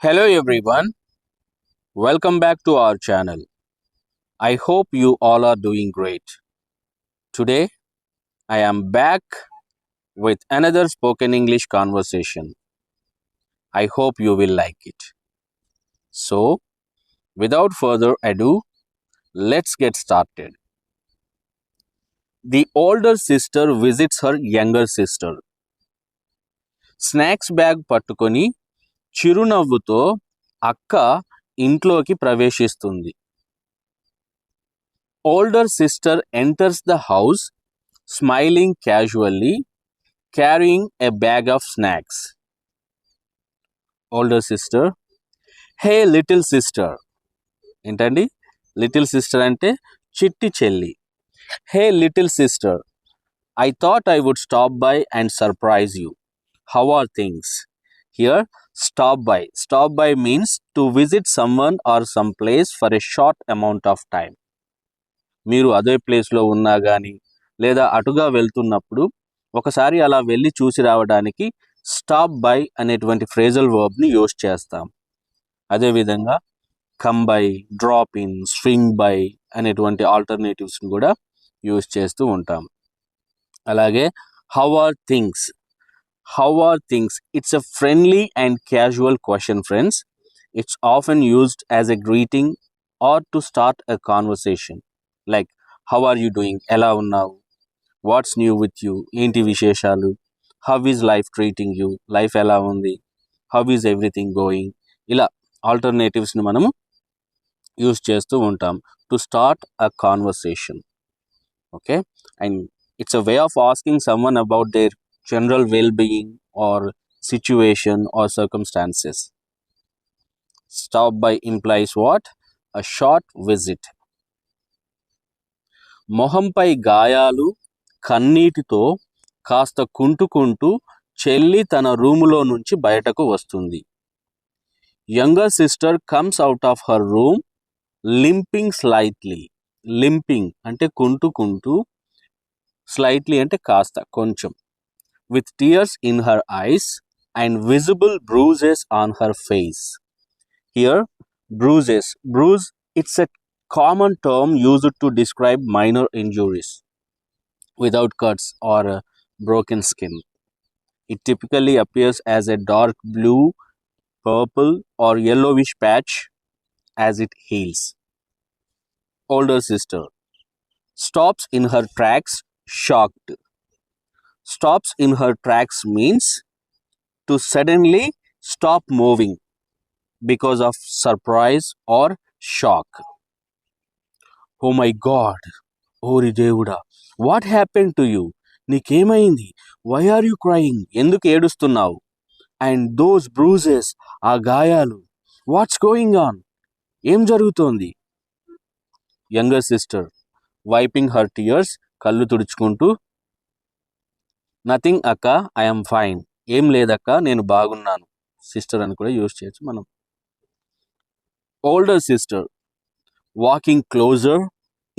Hello everyone, welcome back to our channel. I hope you all are doing great. Today I am back with another spoken English conversation. I hope you will like it. So, without further ado, let's get started. The older sister visits her younger sister. Snacks bag పట్టుకొని చిరునవ్వుతో అక్క ఇంట్లోకి ప్రవేశిస్తుంది. Older sister enters the house smiling casually, carrying a bag of snacks. Older sister, hey little sister. ఏంటండి little sister అంటే చిట్టి చెల్లి. Hey little sister, I thought I would stop by and surprise you. How are things? Here, Stop by means to visit someone or some place for a short amount of time. మీరు అదే ప్లేస్లో ఉన్నా కానీ లేదా అటుగా వెళ్తున్నప్పుడు ఒకసారి అలా వెళ్ళి చూసి రావడానికి స్టాప్ బై అనేటువంటి ఫ్రేజల్ వర్బ్ని యూజ్ చేస్తాం. అదేవిధంగా come by, drop in, swing by అనేటువంటి ఆల్టర్నేటివ్స్ని కూడా యూజ్ చేస్తూ ఉంటాం. అలాగే how are things. It's a friendly and casual question, friends. It's often used as a greeting or to start a conversation. Like, how are you doing? ఎలా ఉన్నావు? Watts new with you? ఏంటి విశేషాలు? How is life treating you? Life ఎలా ఉంది? How is everything going? ఇలా ఆల్టర్నేటివ్స్ని మనము use చేస్తూ ఉంటాం to start a conversation. Okay, and it's a way of asking someone about their general well-being or situation or circumstances. Stop by implies what? A short visit. మొహంపై గాయాలు కన్నీటితో కాస్త కుంటుకుంటూ చెల్లి తన రూములో నుంచి బయటకు వస్తుంది. Younger sister comes out of her room limping slightly. Limping అంటే కుంటుకుంటూ, slightly అంటే కాస్త కొంచెం, with tears in her eyes and visible bruises on her face. Here, bruise, it's a common term used to describe minor injuries without cuts or broken skin. It typically appears as a dark blue, purple or yellowish patch as it heals. Older sister stops in her tracks, shocked. Stops in her tracks means to suddenly stop moving because of surprise or shock. Oh my God, ఓరి దేవుడా, what happened to you? నీకేమైంది? Why are you crying? ఎందుకు ఏడుస్తున్నావు? And those bruises, ఆ గాయాలు, what's going on? ఏం జరుగుతోంది? Younger sister, wiping her tears, కళ్ళు తుడుచుకుంటూ, నథింగ్ అక్క, ఐఎమ్ ఫైన్. ఏం లేదక్క, నేను బాగున్నాను. సిస్టర్ అని కూడా యూజ్ చేయొచ్చు మనం. Older sister walking closer,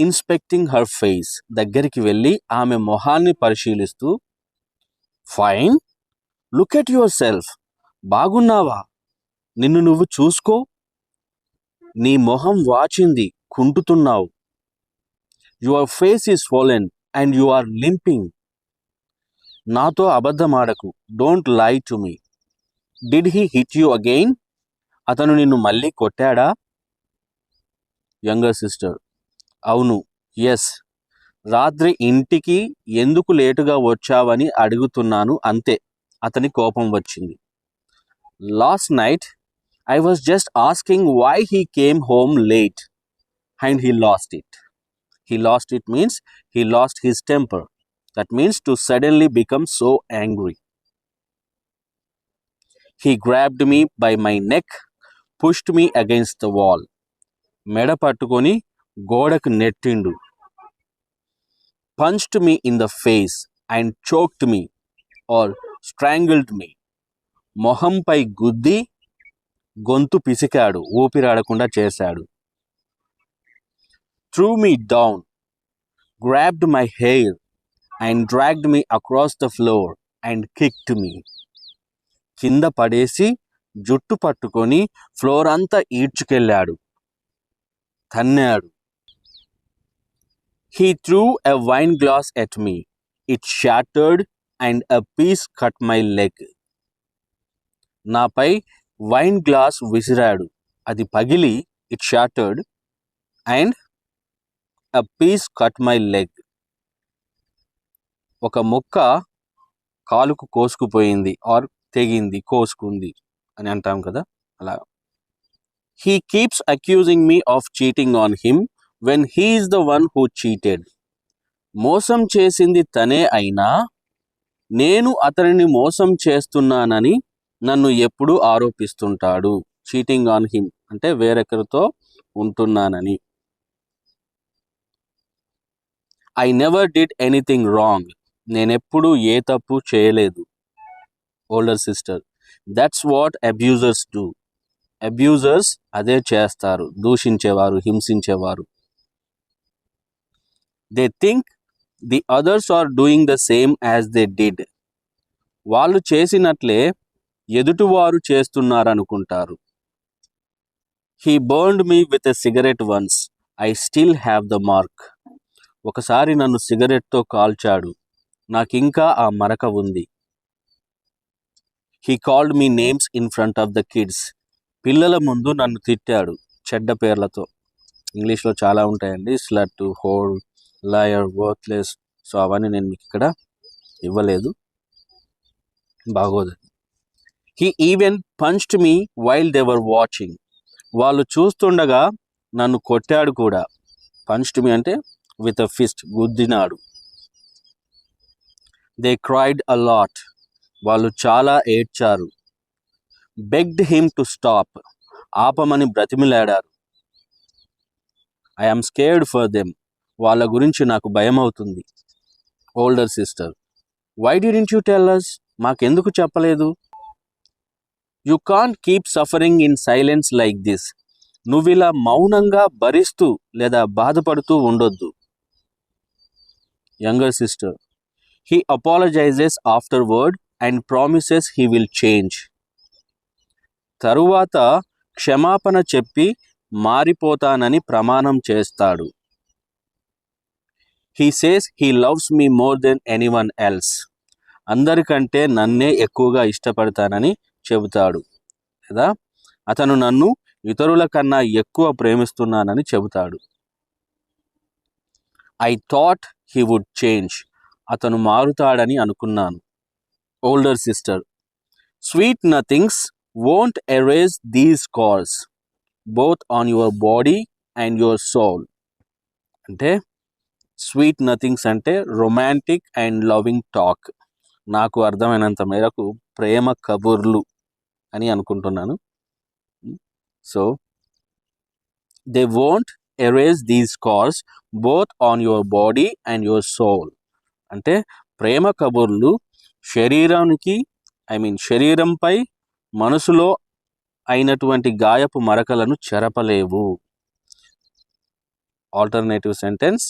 inspecting her face. దగ్గరికి వెళ్ళి ఆమె మొహాన్ని పరిశీలిస్తూ, fine, look at yourself. బాగున్నావా? నిన్ను నువ్వు చూసుకో. నీ మొహం వాచింది, కుంటుతున్నావు. Your face is swollen and you are limping. నాతో అబద్ధమాడకు. Don't lie to me. Did he hit you again? అతను నిన్ను మళ్ళీ కొట్టాడా? యంగర్ సిస్టర్, అవును, ఎస్. రాత్రి ఇంటికి ఎందుకు లేటుగా వచ్చావని అడుగుతున్నాను అంతే. అతని కోపం వచ్చింది. Last night I was just asking why he came home late and he lost it. He lost it means he lost his temper. That means to suddenly become so angry. He grabbed me by my neck, pushed me against the wall. మెడ పట్టుకొని గోడకు నెట్టిండు. Punched me in the face and choked me or strangled me. మొహంపై గుద్ది గొంతు పిసికాడు, ఊపిరాడకుండా చేశాడు. Threw me down, grabbed my hair and dragged me across the floor and kicked me. కింద పడేసి జుట్టు పట్టుకొని ఫ్లోర్ అంతా ఈడ్చుకెళ్ళాడు, తన్నాడు. He threw a wine glass at me. It shattered and a piece cut my leg. నాపై wine glass విసిరాడు, అది పగిలి it shattered and a piece cut my leg. ఒక ముక్క కాలుకు కోసుకుపోయింది ఆర్ తెగింది, కోసుకుంది అని అంటాం కదా, అలా. He keeps accusing me of cheating on him when he is the one who cheated. మోసం చేసింది తనే అయినా నేను అతనిని మోసం చేస్తున్నానని నన్ను ఎప్పుడూ ఆరోపిస్తుంటాడు. చీటింగ్ ఆన్ హిమ్ అంటే వేరొకరితో ఉంటున్నానని. I never did anything wrong. నేనెప్పుడు ఏ తప్పు చేయలేదు. Older sister, that's what abusers do. Abusers అదే చేస్తారు, దూషించేవారు, హింసించేవారు. They think the others are doing the same as they did. వాళ్ళు చేసినట్లే ఎదుటివారు చేస్తున్నారనుకుంటారు. He burned me with a cigarette once. I still have the mark. ఒకసారి నన్ను సిగరెట్తో కాల్చాడు, నాకింకా ఆ మరక ఉంది. He called me names in front of the kids. పిల్లల ముందు నన్ను తిట్టాడు చెడ్డ పేర్లతో. ఇంగ్లీష్లో చాలా ఉంటాయండి, slut, hole, liar, worthless. So అవన్నీ నేను మీకు ఇక్కడ ఇవ్వలేదు, బాగోదు. He even punched me while they were watching. వాళ్ళు చూస్తుండగా నన్ను కొట్టాడు కూడా. పంచ్డ్ మీ అంటే విత్ అ ఫిస్ట్, గుద్దినాడు. They cried a lot. వాళ్ళు చాలా ఏడ్చారు. Begged him to stop. ఆపమని బ్రతిమిలాడారు. I am scared for them. వాళ్ళ గురించి నాకు భయం అవుతుంది. Older sister, why didn't you tell us? మాకెందుకు చెప్పలేదు? You can't keep suffering in silence like this. నువ్విలా మౌనంగా భరిస్తూ లేదా బాధపడుతూ ఉండొద్దు. Younger sister, he apologises afterward and promises he will change. తరువాత క్షమాపణ చెప్పి మారిపోతానని ప్రమాణం చేస్తాడు. He says he loves me more than anyone else. అందరికంటే నన్నే ఎక్కువగా ఇష్టపడతానని చెబుతాడు, లేదా అతను నన్ను ఇతరుల కన్నా ఎక్కువ ప్రేమిస్తున్నానని చెబుతాడు. I thought he would change. అతను మారుతాడని అనుకున్నాను. Older sister, sweet nothings won't erase these scars both on your body and your soul. అంటే స్వీట్ నథింగ్స్ అంటే రొమాంటిక్ అండ్ లవింగ్ టాక్. నాకు అర్థమైనంత మేరకు ప్రేమ కబుర్లు అని అనుకుంటున్నాను. So they won't erase these scars both on your body and your soul. అంటే ప్రేమ కబుర్లు శరీరానికి శరీరంపై మనసులో అయినటువంటి గాయపు మరకలను చెరపలేవు. Alternative sentence,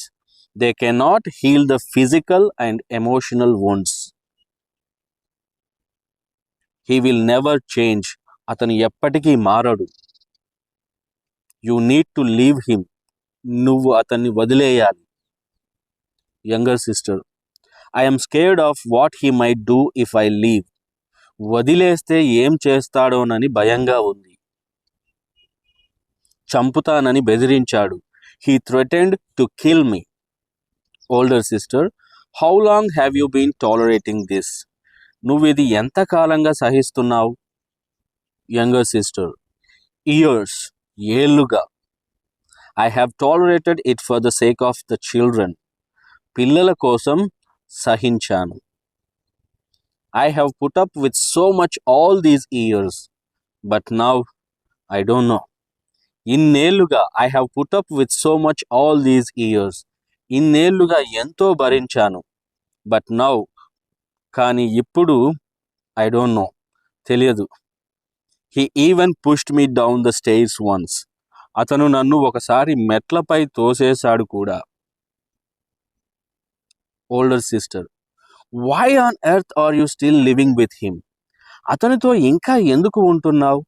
they cannot heal the physical and emotional wounds. He will never change. అతను ఎప్పటికీ మారడు. You need to leave him. నువ్వు అతన్ని వదిలేయాలి. Younger sister, I'm scared of what he might do if I leave. వదిలేస్తే ఏం చేస్తాడోనని భయంగా ఉంది. చంపుతానని బెదిరించాడు. He threatened to kill me. Older sister, how long have you been tolerating this? నువ్వు ఇది ఎంతకాలంగా సహిస్తున్నావు? యంగర్ సిస్టర్, ఇయర్స్, ఏళ్ళుగా. I have tolerated it for the sake of the children. పిల్లల కోసం సహించాను. I have put up with so much all these years, but now I don't know. ఇన్నేళ్లుగా I have put up with so much all these years. ఇన్నేళ్లుగా ఎంతో భరించాను. But now, కానీ ఇప్పుడు I don't know. తెలియదు. He even pushed me down the stairs once. అతను నన్ను ఒకసారి మెట్లపై తోసేశాడు కూడా. Older sister, why on earth are you still living with him? అతనితో ఇంకా ఎందుకు ఉంటున్నావు?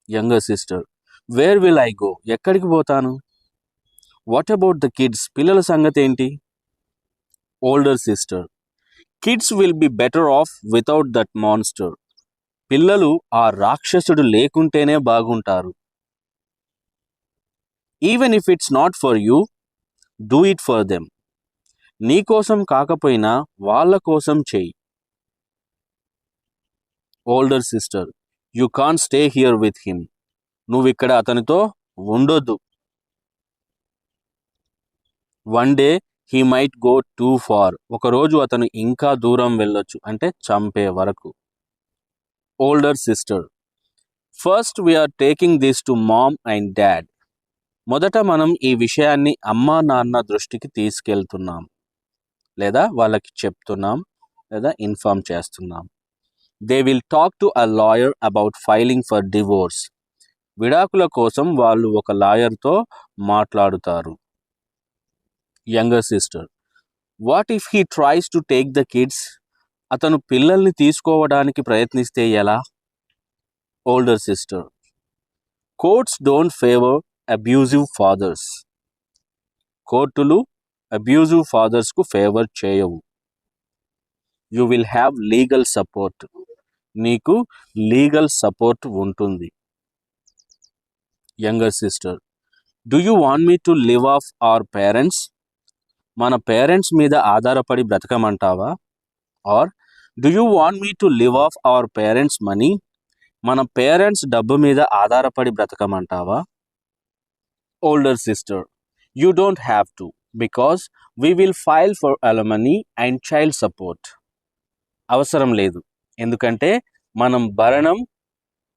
Younger sister, where will I go? ఎక్కడికి పోతాను? What about the kids? పిల్లల సంగతి ఏంటి? Older sister, kids will be better off without that monster. పిల్లలు ఆ రాక్షసుడు లేకుంటేనే బాగుంటారు. Even if it's not for you, do it for them. నీ కోసం కాకపోయినా వాళ్ళ కోసం చెయ్యి. Older sister, you can't stay here with him. నువ్వు ఇక్కడ అతనితో ఉండొద్దు. One day he might go too far. ఒకరోజు అతను ఇంకా దూరం వెళ్ళొచ్చు, అంటే చంపే వరకు. Older sister, first we're taking this to mom and dad. మొదట మనం ఈ విషయాన్ని అమ్మా నాన్న దృష్టికి తీసుకెళ్తున్నాం, లేదా వాళ్ళకి చెప్తున్నాం, లేదా ఇన్ఫార్మ్ చేస్తున్నాం. They will talk to a lawyer about filing for divorce. విడాకుల కోసం వాళ్ళు ఒక లాయర్తో మాట్లాడుతారు. Younger sister, what if he tries to take the kids? అతను పిల్లల్ని తీసుకోవడానికి ప్రయత్నిస్తే ఎలా? Older sister, courts don't favour abusive fathers. కోర్టులు అబ్యూజివ్ ఫాదర్స్కు ఫేవర్ చేయవు. You will have legal support. నీకు లీగల్ సపోర్ట్ ఉంటుంది. Younger sister, do you want me to live off our parents? మన పేరెంట్స్ మీద ఆధారపడి బ్రతకమంటావా? Or do you want me to live off our parents money? మన parents డబ్బు మీద ఆధారపడి బ్రతకమంటావా? Older sister, you don't have to, because we will file for alimony and child support. అవసరం లేదు, ఎందుకంటే మనం భరణం,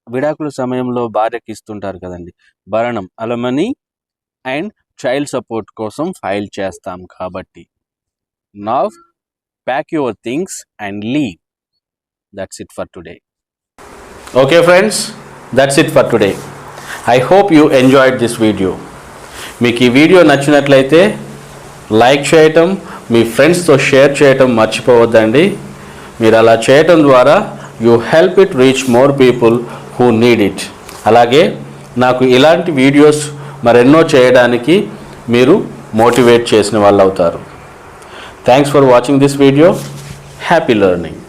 విడాకుల సమయంలో భార్యకి ఇస్తుంటారు కదండి, భరణం, అలిమనీ అండ్ చైల్డ్ సపోర్ట్ కోసం ఫైల్ చేస్తాం కాబట్టి. Now pack your things and leave. That's it for today. Okay friends, that's it for today. I hope you enjoyed this video. మీకు ఈ వీడియో నచ్చినట్లయితే లైక్ చేయటం, మీ ఫ్రెండ్స్తో షేర్ చేయటం మర్చిపోవద్దండి. మీరు అలా చేయటం ద్వారా you help it reach more people who need it. అలాగే నాకు ఇలాంటి వీడియోస్ మరెన్నో చేయడానికి మీరు మోటివేట్ చేసిన వాళ్ళు అవుతారు. Thanks for watching this video. Happy learning.